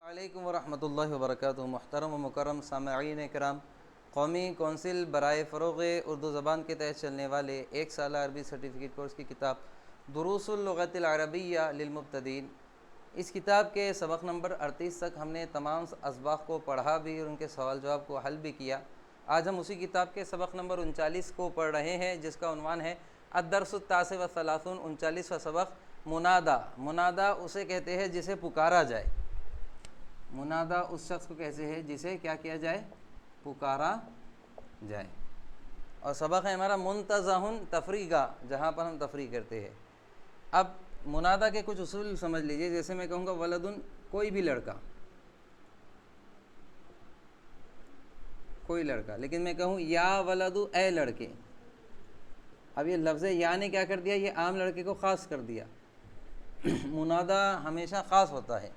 علیکم ورحمۃ اللہ وبرکاتہ۔ محترم و مکرم سامعین کرام، قومی کونسل برائے فروغ اردو زبان کے تحت چلنے والے ایک سالہ عربی سرٹیفکیٹ کورس کی کتاب دروس اللغۃ العربیہ للمبتدئین، اس کتاب کے سبق نمبر 38 تک ہم نے تمام اسباق کو پڑھا بھی اور ان کے سوال جواب کو حل بھی کیا۔ آج ہم اسی کتاب کے سبق نمبر 39 کو پڑھ رہے ہیں، جس کا عنوان ہے الدرس التاسع والثلاثون، 39واں سبق منادا۔ منادا اسے کہتے ہیں جسے پکارا جائے۔ منادا اس شخص کو کہتے ہیں جسے کیا کیا جائے؟ پکارا جائے۔ اور سبق ہے ہمارا منتزہ تفریقہ، جہاں پر ہم تفریق کرتے ہیں۔ اب منادا کے کچھ اصول سمجھ لیجئے۔ جیسے میں کہوں گا ولدن، کوئی بھی لڑکا، کوئی لڑکا، لیکن میں کہوں یا ولدو، اے لڑکے، اب یہ لفظ یا نے کیا کر دیا؟ یہ عام لڑکے کو خاص کر دیا۔ منادا ہمیشہ خاص ہوتا ہے۔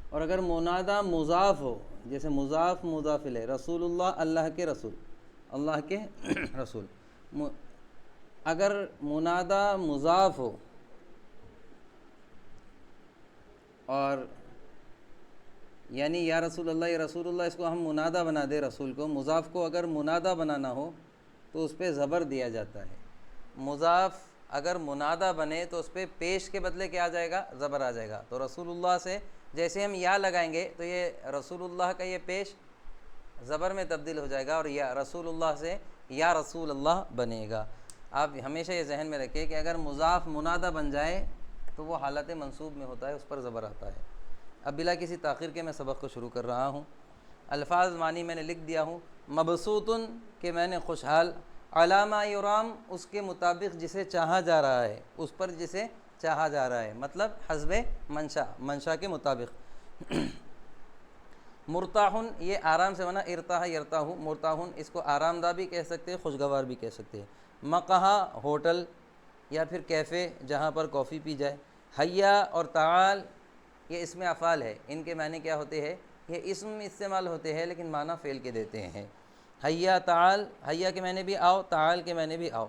اور اگر منادا مضاف ہو، جیسے مضاف مضاف الیہ، رسول اللہ، اللہ کے رسول، اللہ کے رسول، اگر منادا مضاف ہو اور یعنی یا رسول اللہ، یا رسول اللہ، اس کو ہم منادا بنا دیں، رسول کو، مضاف کو اگر منادا بنانا ہو تو اس پہ زبر دیا جاتا ہے۔ مضاف اگر منادا بنے تو اس پہ پیش کے بدلے کیا آ جائے گا؟ زبر آ جائے گا۔ تو رسول اللہ سے جیسے ہم یا لگائیں گے تو یہ رسول اللہ کا یہ پیش زبر میں تبدیل ہو جائے گا، اور یا رسول اللہ سے یا رسول اللہ بنے گا۔ آپ ہمیشہ یہ ذہن میں رکھیں کہ اگر مضاف منادا بن جائے تو وہ حالت منصوب میں ہوتا ہے، اس پر زبر آتا ہے۔ اب بلا کسی تاخیر کے میں سبق کو شروع کر رہا ہوں۔ الفاظ معنی میں نے لکھ دیا ہوں۔ مبسوطن، کہ میں نے خوشحال، علامہ یرام، اس کے مطابق جسے چاہا جا رہا ہے، اس پر جسے چاہا جا رہا ہے، مطلب حسب منشا، منشا کے مطابق۔ مرتاحن، یہ آرام سے بنا ارتاح یرتاح، مرتاحن اس کو آرام دہ بھی کہہ سکتے ہیں، خوشگوار بھی کہہ سکتے ہیں۔ مقہا، ہوٹل یا پھر کیفے جہاں پر کافی پی جائے۔ حیا اور تعال، یہ اسم افعال ہے، ان کے معنی کیا ہوتے ہیں؟ یہ اسم استعمال ہوتے ہیں لیکن معنی فعل کے دیتے ہیں۔ حیا تعال، حیا کے معنی بھی آؤ، تعال کے معنی بھی آؤ۔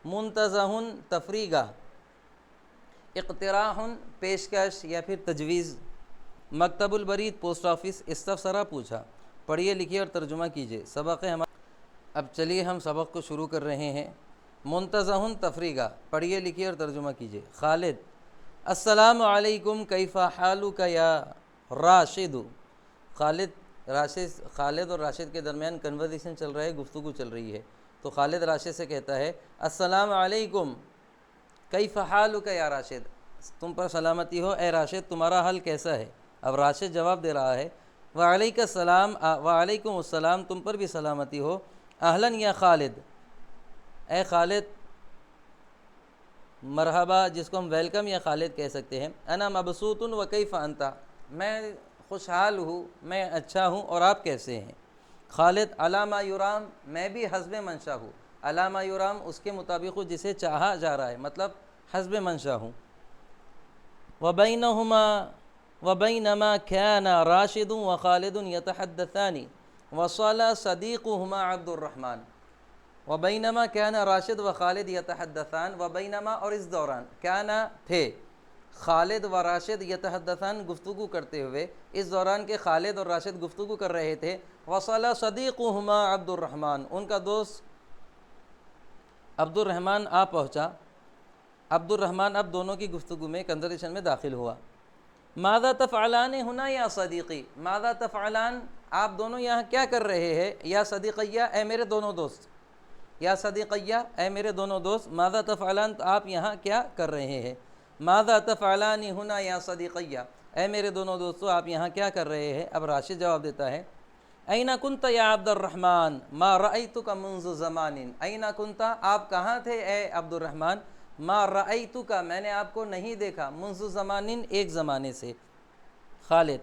منتزہن، تفریقہ۔ اقتراح، پیشکش یا پھر تجویز۔ مکتب البرید، پوسٹ آفس۔ استفسرا، پوچھا۔ پڑھیے لکھیے اور ترجمہ کیجیے۔ سبق ہے ہمارا۔ اب چلیے ہم سبق کو شروع کر رہے ہیں۔ منتزہ تفریقہ، پڑھیے لکھیے اور ترجمہ کیجیے۔ خالد: السلام علیکم، کیف حالک یا راشد؟ خالد اور راشد کے درمیان کنورزیشن چل رہا ہے، گفتگو چل رہی ہے۔ تو خالد راشد سے کہتا ہے السلام علیکم، کیف حالک یا راشد، تم پر سلامتی ہو اے راشد، تمہارا حال کیسا ہے؟ اب راشد جواب دے رہا ہے وعلیک السلام، وعلیکم السلام، تم پر بھی سلامتی ہو۔ اہلاً یا خالد، اے خالد، مرحبا، جس کو ہم ویلکم یا خالد کہہ سکتے ہیں۔ انا مبسوط و کیف انت، میں خوشحال ہوں، میں اچھا ہوں، اور آپ کیسے ہیں؟ خالد: علامہ یرام، میں بھی حسب منشا ہوں۔ علامہ یرام اس کے مطابق ہوں جسے چاہا جا رہا ہے، مطلب حسب منشا ہوں۔ وبینما كان راشد وخالد يتحدثان وصل صديقهما عبد الرحمن۔ وبینما كان راشد و خالد یتحدثان، وبینما اور اس دوران، كان تھے، خالد و راشد یتحدثان گفتگو کرتے ہوئے، اس دوران کے خالد اور راشد گفتگو کر رہے تھے۔ وصل صديقهما عبد الرحمن، ان کا دوست عبد الرحمن آ پہنچا۔ عبد الرحمن اب دونوں کی گفتگو میں کنورسیشن میں داخل ہوا۔ ماذا تفعلان ہنا یا صدیقی، ماذا تفعلان، آپ دونوں یہاں کیا کر رہے ہیں؟ یا صدیقیہ، اے میرے دونوں دوست، یا صدیقیہ، اے میرے دونوں دوست، ماذا تفعلان، تو آپ یہاں کیا کر رہے ہیں؟ ماذا تفعلان ہنا یا صدیقیہ، اے میرے دونوں دوستو، آپ یہاں کیا کر رہے ہیں؟ اب راشد جواب دیتا ہے این کنت یا عبد الرحمن ما رأیتک منذ زمان، این کنت، آپ کہاں تھے اے عبد الرحمن؟ ما رأیتک، میں نے آپ کو نہیں دیکھا، منذ زمان، ایک زمانے سے۔ خالد: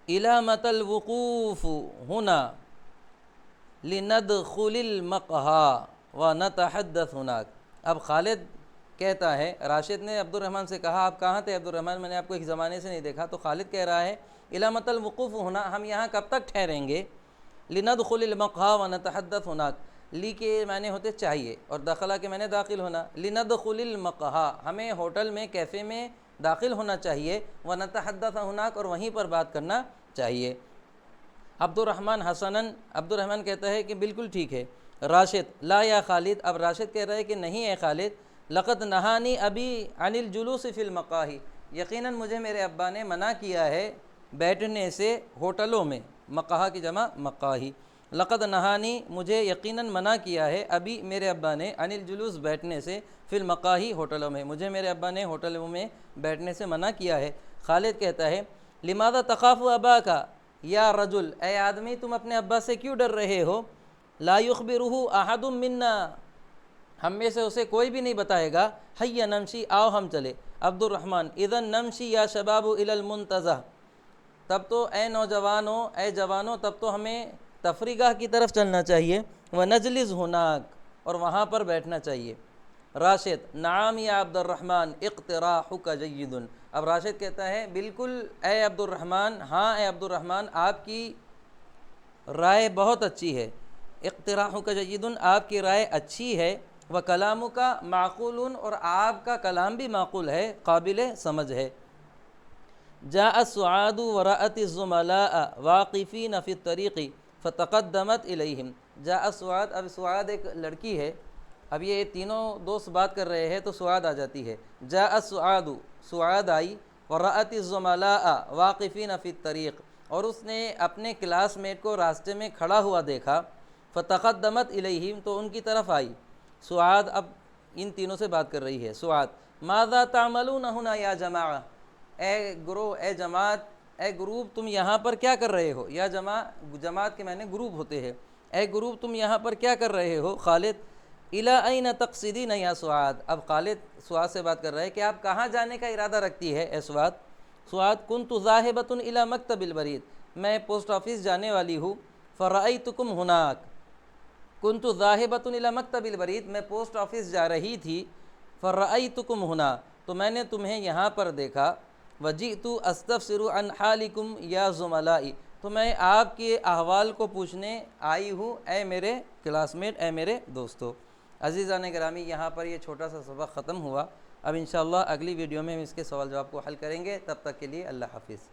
الی متی الوقوف ہنا لندخل المقہی ونتحدث ہناک۔ اب خالد کہتا ہے، راشد نے عبد الرحمن سے کہا آپ کہاں تھے عبد الرحمن، میں نے آپ کو ایک زمانے سے نہیں دیکھا۔ تو خالد کہہ رہا ہے الی متی الوقوف ہنا، ہم یہاں کب تک ٹھہریں گے؟ لندخل المقہی ونتحدث ہناک، لی کے معنی ہوتے چاہیے اور دخلا کے معنی داخل ہونا۔ لندخل المقہی، ہمیں ہوٹل میں، کیفے میں داخل ہونا چاہیے، ونتحدث ہناک، اور وہیں پر بات کرنا چاہیے۔ عبد الرحمن کہتا ہے کہ بالکل ٹھیک ہے۔ راشد لا یا خالد، اب راشد کہہ رہا ہے کہ نہیں اے خالد، لقد نہانی ابی عن الجلوس فی المقاہی، یقیناً مجھے میرے ابا نے منع کیا ہے بیٹھنے سے ہوٹلوں میں، مقاہا کی جمع مقاہی، لقد نہانی مجھے یقیناً منع کیا ہے، ابھی میرے ابا نے، عن الجلوس بیٹھنے سے، فی المقاہی ہوٹلوں میں، مجھے میرے ابا نے ہوٹلوں میں بیٹھنے سے منع کیا ہے۔ خالد کہتا ہے لماذا تخاف اباک یا رجل، اے آدمی تم اپنے ابا سے کیوں ڈر رہے ہو؟ لا یخبرہ احد منا، ہم میں سے اسے کوئی بھی نہیں بتائے گا، حی نمشی، آؤ ہم چلے۔ عبد الرحمن اذن نمشی یا شباب الی المنتزہ، تب تو اے نوجوانوں، اے جوانوں، تب تو ہمیں تفریح گاہ کی طرف چلنا چاہیے، ونجلس ہناک، اور وہاں پر بیٹھنا چاہیے۔ راشد نعم یا عبد الرحمن اقتراحک جید، اب راشد کہتا ہے بالکل اے عبد الرحمن، ہاں اے عبد الرحمن، آپ کی رائے بہت اچھی ہے، اقتراحک جید، آپ کی رائے اچھی ہے، وکلامک معقول، اور آپ کا کلام بھی معقول ہے، قابل سمجھ ہے۔ جاء سعاد ورأت الزملاء واقفین فی الطریق فتقدمت الیہم، جاء سعاد، اب سعاد ایک لڑکی ہے، اب یہ تینوں دوست بات کر رہے ہیں تو سعاد آ جاتی ہے۔ جاء سعاد، سعاد آئی، ورأت الزملاء واقفین فی الطریق، اور اس نے اپنے کلاس میٹ کو راستے میں کھڑا ہوا دیکھا، فتقدمت الیہم، تو ان کی طرف آئی۔ سعاد اب ان تینوں سے بات کر رہی ہے۔ سعاد ماذا تعملون ہنا یا جماعہ، اے گروہ، اے جماعت، اے گروپ، تم یہاں پر کیا کر رہے ہو؟ یا جماعت کے معنی گروپ ہوتے ہیں، اے گروپ تم یہاں پر کیا کر رہے ہو؟ خالد الی این تقصدین یا سعاد، اب خالد سعاد سے بات کر رہا ہے کہ آپ کہاں جانے کا ارادہ رکھتی ہے اے سعاد؟ سعاد کنت ذاہبۃ الی مکتب البرید، میں پوسٹ آفس جانے والی ہوں، فرأیتکم ہناک، کنت ذاہبۃ الی مکتب البرید، میں پوسٹ آفس جا رہی تھی، فرأیتکم ہنا، تو میں نے تمہیں یہاں پر دیکھا، وجئت استفسر عن حالکم یا زملائی، تو میں آپ کے احوال کو پوچھنے آئی ہوں اے میرے کلاس میٹ، اے میرے دوستو۔ عزیزان گرامی، یہاں پر یہ چھوٹا سا سبق ختم ہوا، اب انشاءاللہ اگلی ویڈیو میں ہم اس کے سوال جواب کو حل کریں گے، تب تک کے لیے اللہ حافظ۔